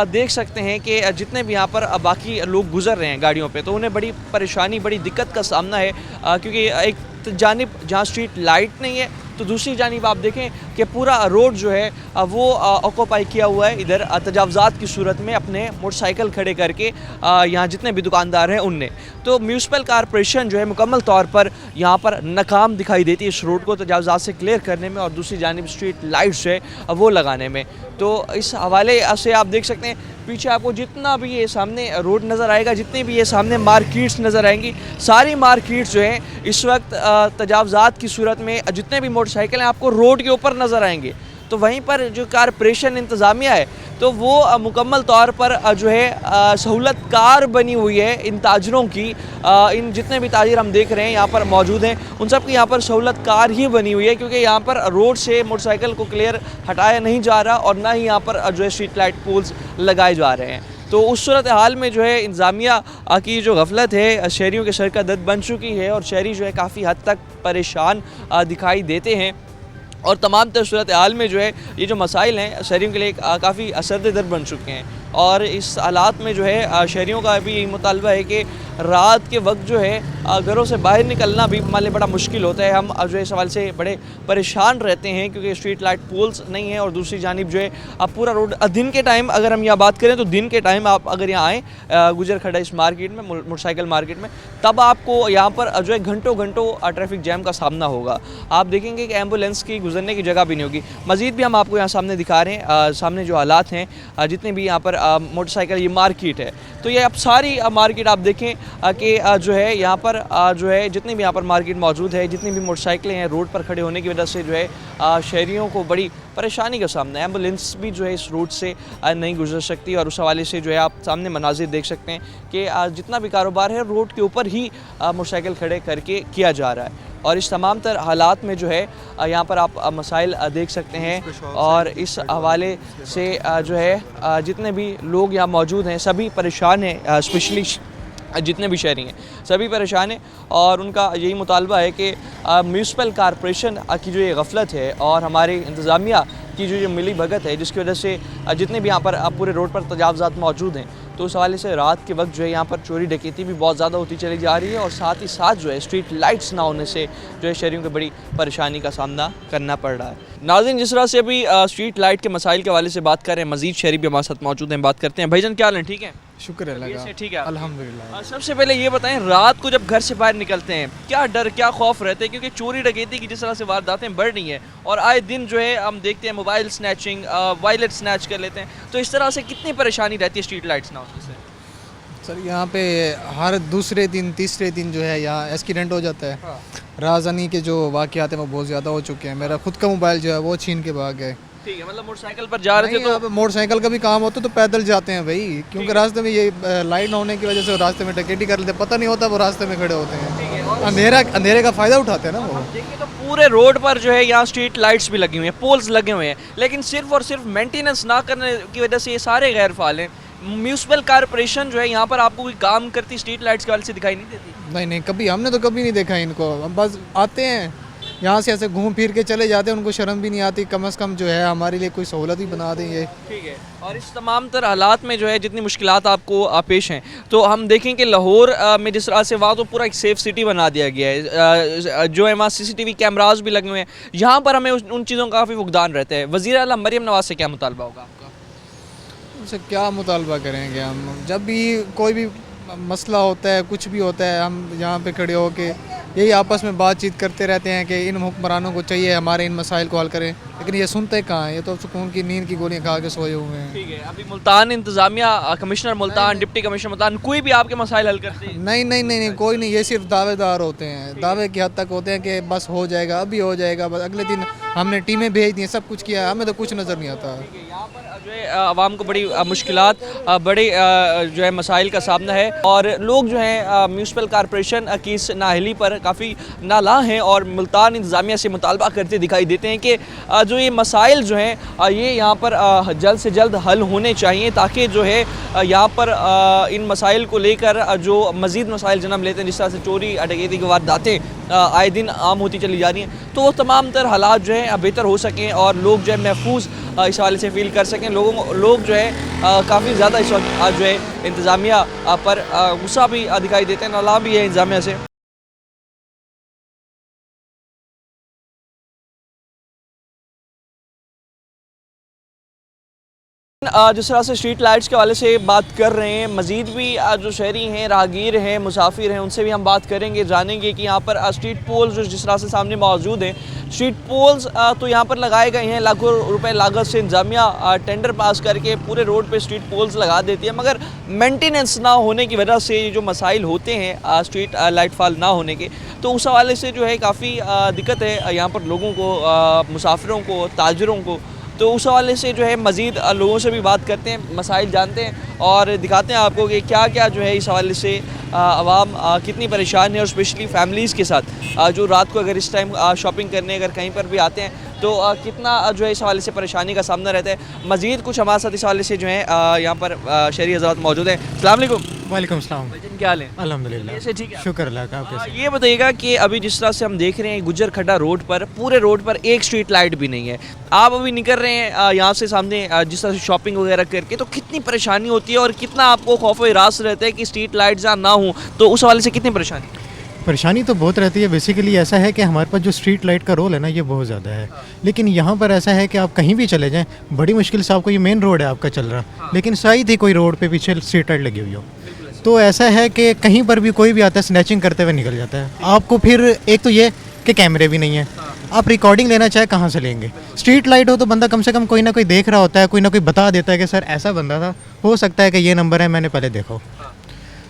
देख सकते हैं कि जितने भी यहाँ पर बाकी लोग गुजर रहे हैं गाड़ियों पे तो उन्हें बड़ी परेशानी, बड़ी दिक्कत का सामना है, क्योंकि एक जानिब जहाँ स्ट्रीट लाइट नहीं है तो दूसरी जानिब आप देखें कि पूरा रोड जो है वो ऑक्यूपाई किया हुआ है इधर तजावज़ात की सूरत में अपने मोटरसाइकिल खड़े करके यहाँ जितने भी दुकानदार हैं उनने। तो म्यूनसिपल कॉरपोरेशन जो है मुकम्मल तौर पर यहाँ पर नाकाम दिखाई देती है इस रोड को तजावज़ात से क्लियर करने में और दूसरी जानिब स्ट्रीट लाइट्स है वो लगाने में। तो इस हवाले से आप देख सकते हैं पीछे आपको जितना भी ये सामने रोड नज़र आएगा, जितनी भी ये सामने मार्केट्स नज़र आएंगी, सारी मार्केट्स जो हैं इस वक्त तजावज़ात की सूरत में जितने भी मोटरसाइकिल हैं आपको रोड के ऊपर नज़र आएंगे। तो वहीं पर जो कॉरपोरेशन इंतज़ामिया है तो वो मुकम्मल तौर पर जो है सहूलतकार बनी हुई है इन ताजरों की। इन जितने भी ताजिर हम देख रहे हैं यहाँ पर मौजूद हैं उन सब की यहाँ पर सहूलतकार ही बनी हुई है, क्योंकि यहाँ पर रोड से मोटरसाइकिल को क्लियर हटाया नहीं जा रहा और ना ही यहाँ पर जो है स्ट्रीट लाइट पोल्स लगाए जा रहे हैं। तो उस सूरत हाल में जो है इंतज़ामिया की जो गफलत है शहरियों के सर का दर्द बन चुकी है और शहरी जो है काफ़ी हद तक परेशान दिखाई देते हैं। और तमाम तर सूरत हाल में जो है ये जो मसाइल हैं शहरियों के लिए काफ़ी असर दर्द बन चुके हैं। और इस हालात में जो है शहरियों का भी यही मुतालबा है कि रात के वक्त जो है घरों से बाहर निकलना भी हमारे लिए बड़ा मुश्किल होता है। हम जो है इस सवाल से बड़े परेशान रहते हैं क्योंकि स्ट्रीट लाइट पोल्स नहीं है और दूसरी जानिब जो है अब पूरा रोड दिन के टाइम, अगर हम यहाँ बात करें तो दिन के टाइम आप अगर यहाँ आएँ गुजर खड़ा इस मार्केट में, मोटरसाइकिल मार्केट में, तब आपको यहाँ पर जो है घंटों घंटों ट्रैफिक जैम का सामना होगा। आप देखेंगे कि एम्बुलेंस की गुजरने की जगह भी नहीं होगी। मज़ीद भी हम आपको यहाँ सामने दिखा रहे हैं सामने जो हालात हैं जितने भी यहाँ पर मोटरसाइकिल ये मार्केट है तो ये अब सारी मार्केट आप देखें कि जो है यहाँ पर जो है जितनी भी यहाँ पर मार्केट मौजूद है, जितनी भी मोटरसाइकिलें हैं रोड पर खड़े होने की वजह से जो है शहरियों को बड़ी परेशानी का सामना है। एम्बुलेंस भी जो है इस रूट से नहीं गुजर सकती और उस हवाले से जो है आप सामने मनाजिर देख सकते हैं कि जितना भी कारोबार है रोड के ऊपर ही मोटरसाइकिल खड़े करके किया जा रहा है। और इस तमाम तर हालात में जो है यहाँ पर आप मसाइल देख सकते हैं और इस हवाले से जो है जितने भी लोग यहाँ मौजूद हैं सभी परेशान हैं, स्पेशली जितने भी शहरी हैं सभी परेशान हैं और उनका यही मुतालबा है कि म्यूनसिपल कॉरपोरेशन की जो ये गफलत है और हमारे इंतज़ामिया की जो मिली भगत है जिसकी वजह से जितने भी यहाँ पर पूरे रोड पर तजावज़ात मौजूद हैं तो उस हवाले से रात के वक्त जो है यहाँ पर चोरी डकैती भी बहुत ज़्यादा होती चली जा रही है और साथ ही साथ जो है स्ट्रीट लाइट्स ना होने से जो है शहरियों को बड़ी परेशानी का सामना करना पड़ रहा है। नाज़रीन, जिस तरह से अभी स्ट्रीट लाइट के मसाइल के हवाले से बात कर रहे हैं, मज़ीद शहरी भी हमारे साथ मौजूद हैं, बात करते हैं। भाईजान क्या हाल है? ठीक है, शुक्र है, ठीक है अल्हम्दुलिल्लाह। सबसे पहले ये बताएं, रात को जब घर से बाहर निकलते हैं क्या डर, क्या खौफ रहते हैं? क्योंकि चोरी डकैती की जिस तरह से वारदातें बढ़ रही हैं और आए दिन जो है हम देखते हैं मोबाइल स्नैचिंग, वॉलेट स्नैच कर लेते हैं, तो इस तरह से कितनी परेशानी रहती है स्ट्रीट लाइट्स ना होने से? सर यहाँ पे हर दूसरे दिन तीसरे दिन जो है यहाँ एक्सीडेंट हो जाता है। राजधानी के जो वाक़यात हैं वो बहुत ज़्यादा हो चुके हैं। मेरा खुद का मोबाइल जो है वो छीन के भाग गए। ठीक है, मतलब मोटरसाइकिल पर जा रहे थे तो मोटरसाइकिल का भी काम होता तो पैदल जाते हैं भाई, क्योंकि रास्ते में ये लाइट ना होने की वजह से रास्ते में डकैती कर लेते, पता नहीं होता वो रास्ते में खड़े होते हैं, अंधेरे का फ़ायदा उठाते हैं ना वो। देखिए तो पूरे रोड पर जो है यहाँ स्ट्रीट लाइट्स भी लगी हुई हैं, पोल्स लगे हुए हैं, लेकिन सिर्फ और सिर्फ मेंटेनेंस ना करने की वजह से ये सारे गैर फाल हैं। म्यूनसिपल कॉरपोरेशन जो है यहाँ पर आपको कोई काम करती स्ट्रीट लाइट्स के वाले से दिखाई नहीं देती? नहीं, कभी हमने तो कभी नहीं देखा इनको। हम बस आते हैं यहाँ से ऐसे घूम फिर के चले जाते हैं, उनको शर्म भी नहीं आती, कम से कम जो है हमारे लिए कोई सहूलत ही बना दें ये। ठीक है, और इस तमाम तर हालात में जो है जितनी मुश्किलात आपको पेश हैं तो हम देखें कि लाहौर में जिस तरह से वहाँ तो पूरा एक सेफ़ सिटी बना दिया गया है, जो है वहाँ CCTV कैमराज भी लगे हुए हैं, यहाँ पर हमें उन चीज़ों का काफ़ी फुकदान रहता है। वज़ीर आला मरियम नवाज़ से क्या मुतालबा होगा आपका? उनसे क्या मुतालबा करेंगे हम? जब भी कोई भी मसला होता है, कुछ भी होता है, हम यहाँ पे खड़े होके यही आपस में बातचीत करते रहते हैं कि इन हुक्मरानों को चाहिए हमारे इन मसाइल को हल करें, लेकिन ये सुनते कहाँ हैं, ये तो सुकून की नींद की गोलियां खा के सोए हुए हैं। ठीक है, अभी मुल्तान इंतजामिया, commissioner Multan, deputy commissioner Multan, कोई भी आपके मसाइल हल करते हैं? नहीं, कोई नहीं, ये सिर्फ दावेदार होते हैं, दावे की हद तक होते हैं कि बस हो जाएगा, अभी हो जाएगा, बस अगले दिन हमने टीमें भेज दी, सब कुछ किया, हमें तो कुछ नज़र नहीं आता। यहाँ पर जो है आवाम को बड़ी मुश्किलात, बड़े जो है मसाइल का सामना है और लोग जो है म्यूनसिपल कॉरपोरेशन की इस नाअहली पर काफ़ी नाला हैं और मुल्तान इंतज़ामिया से मुतालबा करते दिखाई देते हैं कि जो ये मसाइल जो हैं ये यहाँ पर जल्द से जल्द हल होने चाहिए, ताकि जो है यहाँ पर इन मसाइल को लेकर जो मज़ीद मसाइल जन्म लेते हैं, जिस तरह से चोरी डकैती की वारदातें आए दिन आम होती चली जा रही हैं, तो वो तमाम तर हालात जो है बेहतर हो सकें और लोग जो है महफूज इस हवाले से फील कर सकें। लोग जो है काफ़ी ज़्यादा इस वक्त जो है इंतज़ामिया पर गुस्सा भी दिखाई देते हैं, नाला भी है इंतज़ामिया से। जिस तरह से स्ट्रीट लाइट्स के हवाले से बात कर रहे हैं, मज़ीद भी जो शहरी हैं, राहगीर हैं, मुसाफिर हैं, उनसे भी हम बात करेंगे, जानेंगे कि यहाँ पर स्ट्रीट पोल्स जो जिस तरह से सामने मौजूद हैं, स्ट्रीट पोल्स तो यहाँ पर लगाए गए हैं, लाखों रुपए लागत से इंतज़ामिया टेंडर पास करके पूरे रोड पे स्ट्रीट पोल्स लगा देती है, मगर मेंटेनेंस ना होने की वजह से जो मसाइल होते हैं स्ट्रीट लाइट फॉल ना होने के, तो उस हवाले से जो है काफ़ी दिक्कत है यहाँ पर लोगों को, मुसाफिरों को, ताजरों को। तो उस हवाले से जो है मज़ीद लोगों से भी बात करते हैं, मसाइल जानते हैं और दिखाते हैं आपको कि क्या क्या जो है इस हवाले से आवाम कितनी परेशान है, और स्पेशली फैमिलीज़ के साथ जो रात को अगर इस टाइम शॉपिंग करने अगर कहीं पर भी आते हैं तो कितना जो है इस हवाले से परेशानी का सामना रहता है। मज़ीद कुछ हमारे साथ इस हवाले से जो है यहाँ पर शहरी हज़रात मौजूद हैं। अस्सलाम वालेकुम। वालेकुम सलाम। क्या हाल है? अल्हम्दुलिल्लाह, ऐसे ठीक है, शुक्र अल्लाह का। आप कैसे? ये बताइएगा कि अभी जिस तरह से हम देख रहे हैं गुजर खड्डा रोड पर, पूरे रोड पर एक स्ट्रीट लाइट भी नहीं है, आप अभी निकल रहे हैं यहाँ से सामने जिस तरह से शॉपिंग वगैरह करके, तो कितनी परेशानी होती है और कितना आपको खौफ व हिरास रहता है कि स्ट्रीट लाइट जहाँ ना हो, तो उस हवाले से कितनी परेशानी तो बहुत रहती है। बेसिकली ऐसा है कि हमारे पास जो स्ट्रीट लाइट का रोल है ना, ये बहुत ज़्यादा है, लेकिन यहाँ पर ऐसा है कि आप कहीं भी चले जाएं, बड़ी मुश्किल से आपको, ये मेन रोड है आपका चल रहा, लेकिन शायद ही कोई रोड पे पीछे स्ट्रीट लाइट लगी हुई हो, तो ऐसा है कि कहीं पर भी कोई भी आता है स्नैचिंग करते हुए निकल जाता है। आपको फिर एक तो ये कि कैमरे भी नहीं है, आप रिकॉर्डिंग लेना चाहे कहाँ से लेंगे? स्ट्रीट लाइट हो तो बंदा कम से कम कोई ना कोई देख रहा होता है, कोई ना कोई बता देता है कि सर ऐसा बंदा था, हो सकता है कि ये नंबर है, मैंने पहले देखो।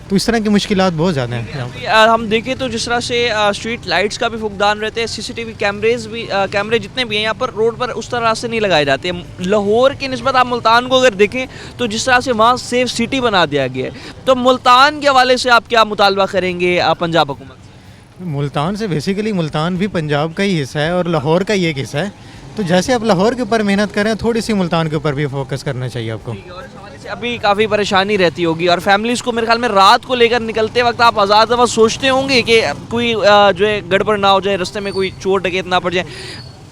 तो इस तरह की मुश्किलात बहुत ज़्यादा हैं। हम देखें तो जिस तरह से स्ट्रीट लाइट्स का भी फुकदान रहते हैं, सीसीटीवी कैमरेज भी, कैमरे जितने भी हैं यहाँ पर रोड पर उस तरह से नहीं लगाए जाते। लाहौर की निस्बत आप मुल्तान को अगर देखें तो जिस तरह से वहाँ सेफ सिटी बना दिया गया है, तो मुल्तान के हवाले से आप क्या मुतालबा करेंगे पंजाब हुकूमत से? मुल्तान से बेसिकली मुल्तान भी पंजाब का ही हिस्सा है और लाहौर का ही एक हिस्सा है, तो जैसे आप लाहौर के ऊपर मेहनत करें, थोड़ी सी मुल्तान के ऊपर भी फोकस करना चाहिए आपको। और इस हवाले से अभी काफ़ी परेशानी रहती होगी और फैमिलीज़ को मेरे ख्याल में रात को लेकर निकलते वक्त आप आज़ाद दफ़ा सोचते होंगे कि कोई जो है गड़बड़ ना हो जाए, रास्ते में कोई चोर डकैत ना पड़ जाए,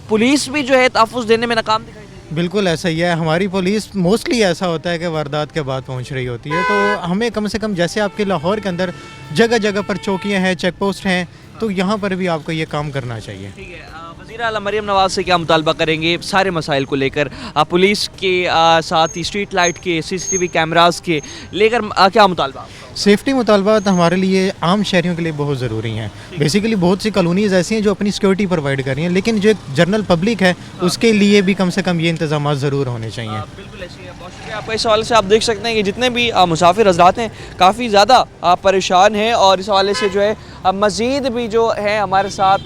पुलिस भी जो है तहफ़्फ़ुज़ देने में नाकाम दिखाई देती है। बिल्कुल ऐसा ही है, हमारी पुलिस मोस्टली ऐसा होता है कि वारदात के बाद पहुंच रही होती है, तो हमें कम से कम जैसे आपके लाहौर के अंदर जगह जगह पर चौकियां हैं, चेक पोस्ट हैं, तो यहाँ पर भी आपको ये काम करना चाहिए। ठीक है, वज़ीर आला मरियम नवाज़ से क्या मुतालबा करेंगे सारे मसाइल को लेकर, पुलिस के साथ ही स्ट्रीट लाइट के, सीसीटीवी कैमरास के लेकर क्या मुतालबा? सेफ्टी मुतालबात हमारे लिए, आम शहरियों के लिए बहुत ज़रूरी हैं। बेसिकली बहुत सी कॉलोनीज़ ऐसी हैं जो अपनी सिक्योरिटी प्रोवाइड कर रही हैं, लेकिन जो एक जनरल पब्लिक है उसके लिए भी कम से कम ये इंतजाम ज़रूर होने चाहिए। बिल्कुल ऐसी है, बहुत शुक्रिया आपका। इस हवाले से आप देख सकते हैं कि जितने भी मुसाफिर हजरात हैं काफ़ी ज़्यादा परेशान हैं और इस हवाले से जो है मज़ीद भी जो है हमारे साथ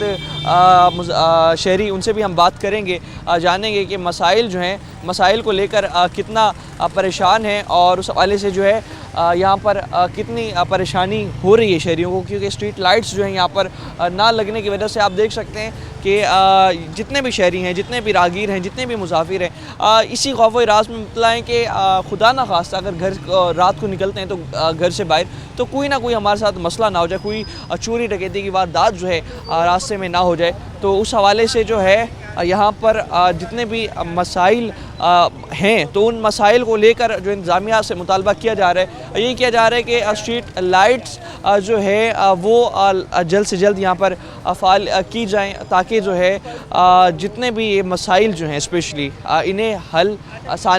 शहरी, उनसे भी हम बात करेंगे, जानेंगे कि मसाइल जो हैं, मसाइल को लेकर कितना परेशान हैं और उस हवाले से जो है यहाँ पर कितनी परेशानी हो रही है शहरियों को, क्योंकि स्ट्रीट लाइट्स जो हैं यहाँ पर ना लगने की वजह से आप देख सकते हैं कि जितने भी शहरी हैं, जितने भी राहगीर हैं, जितने भी मुसाफिर हैं, इसी खौफ व हिरास में मुब्तला हैं कि खुदा ना खास्ता अगर घर रात को निकलते हैं तो घर से बाहर, तो कोई ना कोई हमारे साथ मसला ना हो जाए, कोई चोरी डकैती की वारदात जो है रास्ते में ना हो जाए। तो उस हवाले से जो है यहाँ पर जितने भी मसाइल हैं, तो उन मसाइल को लेकर जो इंतज़ामिया से मुतालबा किया जा रहा है, ये किया जा रहा है कि स्ट्रीट लाइट्स जो है वो जल्द से जल्द यहाँ पर फ़ाल की जाएँ ताकि जो है जितने भी ये मसाइल जो हैं स्पेशली इन्हें हल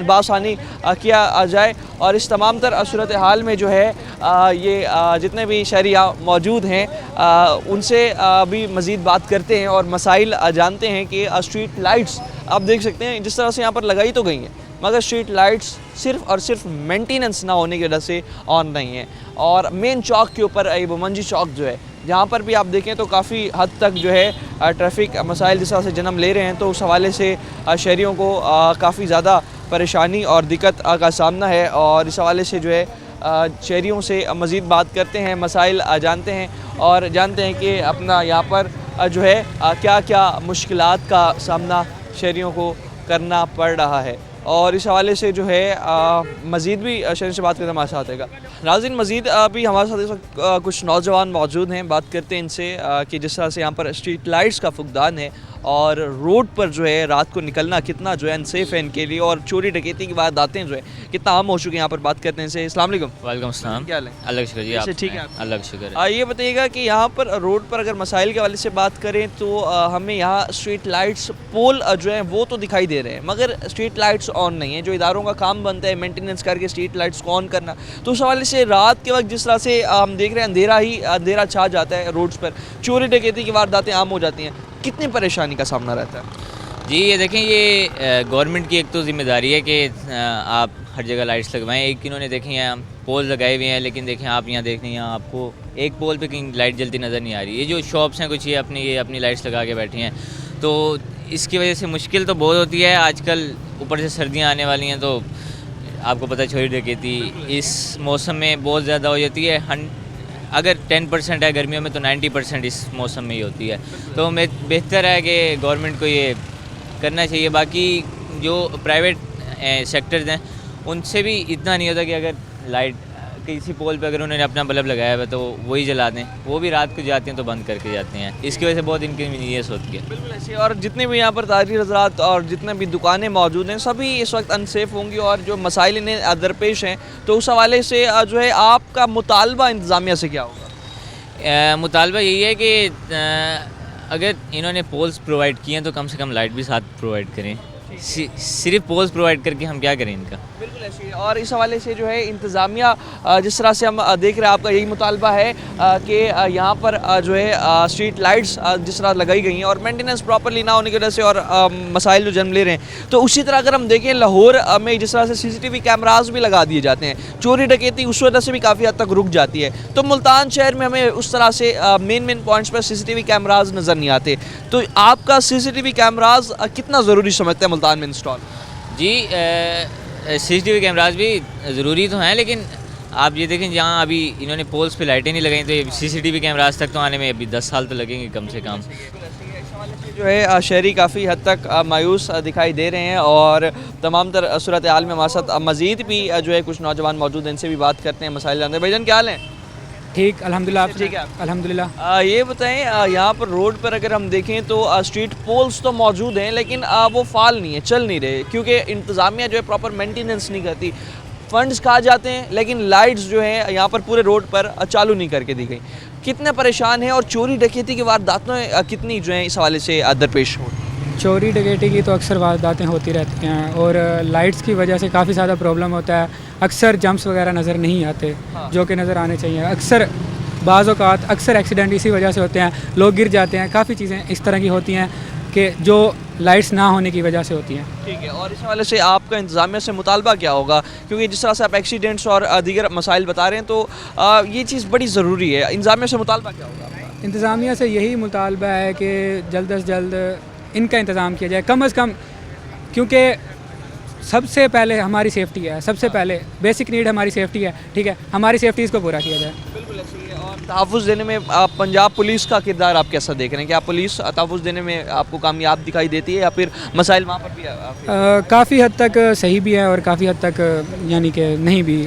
बासानी किया जाए। और इस तमाम तर सूरत हाल में जो है ये जितने भी शहरिया मौजूद हैं उनसे भी मज़ीद बात करते हैं और मसाइल जानते हैं कि स्ट्रीट लाइट्स आप देख सकते हैं जिस तरह से यहाँ पर लगाई तो गई हैं, मगर स्ट्रीट लाइट्स सिर्फ़ और सिर्फ मेंटेनेंस ना होने की वजह से ऑन नहीं है। और मेन चौक के ऊपर ये बुमंजी चौक जो है, जहाँ पर भी आप देखें तो काफ़ी हद तक जो है ट्रैफिक मसाइल जिस तरह से जन्म ले रहे हैं, तो उस हवाले से शहरियों को काफ़ी ज़्यादा परेशानी और दिक्कत का सामना है। और इस हवाले से जो है शहरियों से मज़ीद बात करते हैं, मसाइल जानते हैं और जानते हैं कि अपना यहाँ पर जो है क्या क्या मुश्किलात का सामना शहरियों को करना पड़ रहा है। और इस हवाले से जो है मज़ीद भी शहर से बात करते हमारे साथ है। नाज़रीन, मज़ीद भी हमारे साथ इस वक्त कुछ नौजवान मौजूद हैं, बात करते हैं इनसे कि जिस तरह से यहाँ पर स्ट्रीट लाइट्स का फुकदान है और रोड पर जो है रात को निकलना कितना जो है अनसेफ़ है इनके लिए, और चोरी डकैती की बातें जो है कितना आम हो चुकी हैं। यहाँ पर बात करते हैं इनसे। अस्सलाम वालेकुम। वालेकुम सलाम। क्या हाल है? अल्लाह का शुक्र जी। आप ठीक है आप? अल्लाह का शुक्र है। ये बताइएगा कि यहाँ पर रोड पर अगर मसाइल के हवाले से बात करें तो हमें यहाँ स्ट्रीट लाइट्स पोल जो हैं वो तो दिखाई दे रहे हैं, मगर स्ट्रीट लाइट्स ऑन नहीं है। जो इदारों का काम बनता है मेंटेनेंस करके स्ट्रीट लाइट्स को ऑन करना, तो उस हवाले से रात के वक्त जिस तरह से हम देख रहे हैं अंधेरा छा जाता है रोड्स पर, चोरी डकैती की वारदातें आम हो जाती हैं, कितनी परेशानी का सामना रहता है? जी ये देखें, ये गवर्नमेंट की एक तो ज़िम्मेदारी है कि आप हर जगह लाइट्स लगवाएं। एक इन्होंने देखें यहाँ पोल लगाए हुए हैं, लेकिन देखें आप यहाँ देख रहे हैं यहाँ आपको एक पोल पे कहीं लाइट जलती नज़र नहीं आ रही। ये जो शॉप्स हैं कुछ ये अपनी लाइट्स लगा के बैठी हैं, तो इसकी वजह से मुश्किल तो बहुत होती है। आजकल ऊपर से सर्दियाँ आने वाली हैं, तो आपको पता है चोरी डकैती इस मौसम में बहुत ज़्यादा हो जाती है। अगर 10% है गर्मियों में, तो 90% इस मौसम में ही होती है। तो बेहतर है कि गवर्नमेंट को ये करना चाहिए। बाकी जो प्राइवेट सेक्टर्स हैं उनसे भी इतना नहीं होता कि अगर लाइट किसी पोल पे अगर उन्होंने अपना बल्ब लगाया हुआ है तो वही जला दें, वो भी रात को जाते हैं तो बंद करके जाते हैं। इसकी वजह से बहुत इनकन्वीनियंस होती है। बिल्कुल ऐसे। और जितने भी यहाँ पर ताजी हज़रात और जितने भी दुकानें मौजूद हैं सभी इस वक्त अनसेफ़ होंगी, और जो मसाइल इन्हें दरपेश हैं, तो उस हवाले से जो है आपका मुतालबा इंतज़ामिया से क्या होगा? मुतालबा यही है कि अगर इन्होंने पोल्स प्रोवाइड किए हैं तो कम से कम लाइट भी साथ प्रोवाइड करें। सिर्फ पोल्स प्रोवाइड करके हम क्या करें इनका? बिल्कुल ऐसे। और इस हवाले से जो है इंतज़ामिया जिस तरह से हम देख रहे हैं, आपका यही मुतालबा है कि यहाँ पर जो है स्ट्रीट लाइट्स जिस तरह लगाई गई हैं और मेंटेनेंस प्रॉपर्ली ना होने की वजह से और मसाइल जो जन्म ले रहे हैं, तो उसी तरह अगर हम देखें लाहौर में जिस तरह से CCTV कैमरास भी लगा दिए जाते हैं, चोरी डकैती उस वजह से भी काफ़ी हद तक रुक जाती है। तो मुल्तान शहर में हमें उस तरह से मेन पॉइंट्स पर CCTV कैमरास नज़र नहीं आते, तो आपका CCTV कैमरास कितना ज़रूरी समझते हैं मुल्तान में इंस्टॉल? जी CCTV कैमराज भी ज़रूरी तो हैं, लेकिन आप ये देखें जहाँ अभी इन्होंने पोल्स पे लाइटें नहीं लगाई, तो ये CCTV कैमराज तक तो आने में अभी 10 साल तो लगेंगे कम से कम। जो है शहरी काफ़ी हद तक मायूस दिखाई दे रहे हैं, और तमाम तर सूरत हाल में हमारे साथ मज़ीद भी जो है कुछ नौजवान मौजूद हैं, इनसे भी बात करते हैं, मसाइल जानते हैं। भाईजान क्या हाल है? ठीक अल्हम्दुलिल्लाह। आप ठीक है? अल्हम्दुलिल्लाह। ये बताएं, यहाँ पर रोड पर अगर हम देखें तो स्ट्रीट पोल्स तो मौजूद हैं, लेकिन वो फाल नहीं है, चल नहीं रहे, क्योंकि इंतज़ामिया जो है प्रॉपर मेंटेनेंस नहीं करती। फंड्स कहा जाते हैं, लेकिन लाइट्स जो है यहाँ पर पूरे रोड पर चालू नहीं करके दी गई। कितने परेशान हैं, और चोरी डकैती की वारदातें कितनी जो हैं इस हवाले से दरपेश हो? चोरी डकैती की तो अक्सर वारदातें होती रहती हैं, और लाइट्स की वजह से काफ़ी ज़्यादा प्रॉब्लम होता है। अक्सर जंप्स वगैरह नज़र नहीं आते जो कि नज़र आने चाहिए। अक्सर बाज़ औक़ात अक्सर एक्सीडेंट इसी वजह से होते हैं, लोग गिर जाते हैं, काफ़ी चीज़ें इस तरह की होती हैं कि जो लाइट्स ना होने की वजह से होती हैं। ठीक है। और इस हवाले से आपका इंतज़ामिया से मुतालबा क्या होगा, क्योंकि जिस तरह से आप एक्सीडेंट्स और दीगर मसाइल बता रहे हैं, तो ये चीज़ बड़ी ज़रूरी है। इंतज़ामिया से मुतालबा क्या होगा आपका? इंतज़ामिया से यही मुतालबा है कि जल्द से जल्द इनका इंतज़ाम किया जाए, कम अज़ कम, क्योंकि सबसे पहले हमारी सेफ्टी है, सबसे पहले बेसिक नीड हमारी सेफ्टी है। ठीक है, हमारी सेफ्टी इसको पूरा किया जाए। बिल्कुल ऐसी है। और तहफ़्फ़ुज़ देने में पंजाब पुलिस का किरदार आप कैसा देख रहे हैं? क्या पुलिस तहफ़्फ़ुज़ देने में आपको कामयाब दिखाई देती है, या फिर मसाइल वहाँ पर भी काफ़ी हद तक सही भी है और काफ़ी हद तक यानी कि नहीं भी?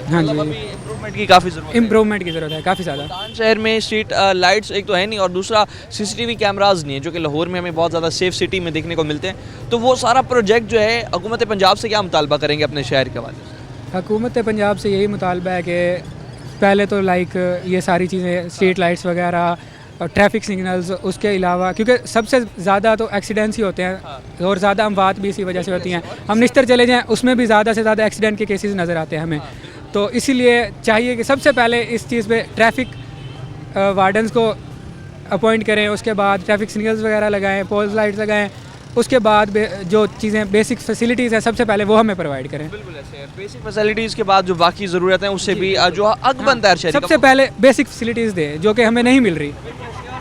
हाँ जी, इम्प्रूवमेंट की काफ़ी ज़रूरत है। इम्प्रूवमेंट की ज़रूरत है काफ़ी ज़्यादा। मुल्तान शहर में स्ट्रीट लाइट्स एक तो है नहीं, और दूसरा CCTV कैमराज नहीं है, जो कि लाहौर में हमें बहुत ज़्यादा सेफ सिटी में देखने को मिलते हैं। तो वो सारा प्रोजेक्ट जो है हुकूमत पंजाब से क्या मुतालबा करेंगे अपने शहर के हवाले से? हुकूमत पंजाब से यही मुतालबा है कि पहले तो लाइक ये सारी चीज़ें स्ट्रीट लाइट्स वगैरह ट्रैफिक सिग्नल्स, उसके अलावा क्योंकि सबसे ज़्यादा तो एक्सीडेंट्स ही होते हैं और ज़्यादा अमवात भी इसी वजह से होती हैं। हम निश्तर चले जाएँ उसमें भी ज़्यादा से ज़्यादा एक्सीडेंट के केसेस नज़र आते हैं हमें। तो इसीलिए चाहिए कि सबसे पहले इस चीज़ पे ट्रैफिक वार्डन्स को अपॉइंट करें, उसके बाद ट्रैफिक सिग्नल्स वगैरह लगाएं, पोल्स लाइट्स लगाएं, उसके बाद जो चीज़ें बेसिक फैसिलिटीज़ हैं सबसे पहले वो हमें प्रोवाइड करें। बिल्कुल ऐसे है। बेसिक फैसिलिटीज़ के बाद जो बाकी ज़रूरत है उससे भी जो हक बनता है शहरी का, सबसे पहले बेसिक फैसिलिटीज़ दें जो कि हमें नहीं मिल रही।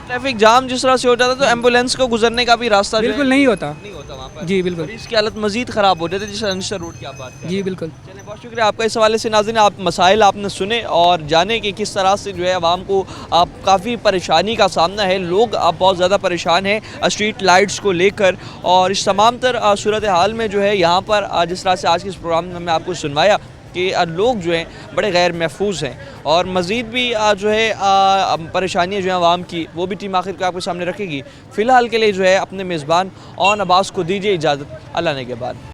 ट्रैफिक जाम जिस तरह से हो जाता है तो एम्बुलेंस को गुजरने का भी रास्ता जो है बिल्कुल नहीं होता। नहीं होता वहाँ पर। जी बिल्कुल। और इसकी हालत मजीद ख़राब हो जाती है जिस अनसर रोड की आप बात कर रहे हैं। जी बिल्कुल। चलिए बहुत शुक्रिया आपका इस हवाले से। नाज़रीन, आप मसाइल आपने सुने और जाने कि किस तरह से जो है आवाम को आप काफ़ी परेशानी का सामना है। लोग आप बहुत ज़्यादा परेशान हैं स्ट्रीट लाइट्स को लेकर, और इस तमाम तर सूरत हाल में जो है यहाँ पर जिस तरह से आज के इस प्रोग्राम में मैं आपको सुनवाया कि लोग जो हैं बड़े गैर महफूज हैं, और मज़ीद भी जो है परेशानियाँ जो हैं आवाम की वो भी टीम आखिर को आपके सामने रखेगी। फ़िलहाल के लिए जो है अपने मेज़बान ओन अब्बास को दीजिए इजाज़त। अल्लाह ने के बाद।